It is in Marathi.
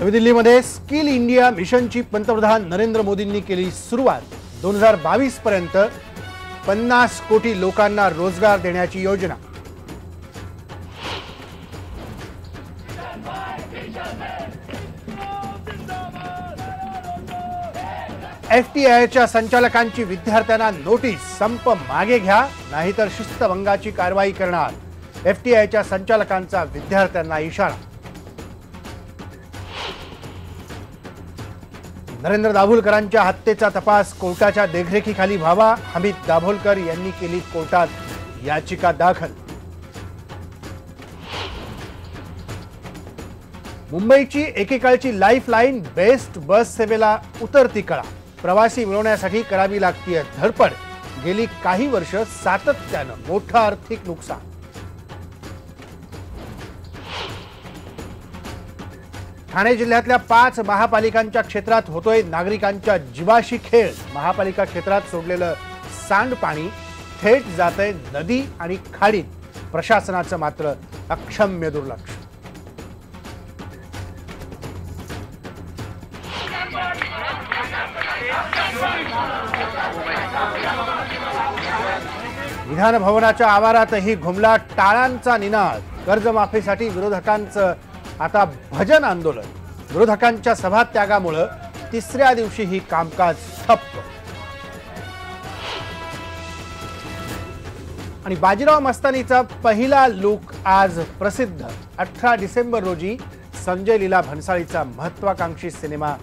नवी दिल्लीमध्ये स्किल इंडिया मिशनची पंतप्रधान नरेंद्र मोदींनी केली सुरुवात। 2022 पर्यंत 50 कोटी लोकांना रोजगार देण्याची योजना। एफटीआयच्या संचालकांची विद्यार्थ्यांना नोटीस, संप मागे घ्या नाहीतर शिस्तभंगाची कारवाई करणार। एफटीआयच्या संचालकांचा विद्यार्थ्यांना इशारा। नरेंद्र दाभोलकरांच्या हत्येचा तपास कोर्टाच्या देखरेखीखाली व्हावा, हमीद दाभोलकर यांनी केली कोर्टात याचिका दाखल। मुंबईची एकेकाळची लाईफलाईन बेस्ट बस सेवेला उतरती कळा। प्रवासी मिळवण्यासाठी करावी लागतीये धडपड। गेली काही वर्ष सातत्यानं मोठं आर्थिक नुकसान। ठाणे जिल्ह्यातल्या 5 महापालिकांच्या क्षेत्रात होतोय नागरिकांच्या जीवाशी खेळ। महापालिका क्षेत्रात सोडलेलं सांडपाणी थेट जातंय नदी आणि खाडीत। प्रशासनाचं मात्र अक्षम्य दुर्लक्ष। विधान भवनाच्या आवारातही घुमला टाळांचा निनाद। कर्जमाफीसाठी विरोधकांचं आता भजन आंदोलन। विरोधकांच्या सभात्यागामुळे तिसऱ्या दिवशीही कामकाज ठप्प। आणि बाजीराव मस्तानीचा पहिला लुक आज प्रसिद्ध। 18 डिसेंबर रोजी संजय लीला भन्साळीचा महत्त्वाकांक्षी सिनेमा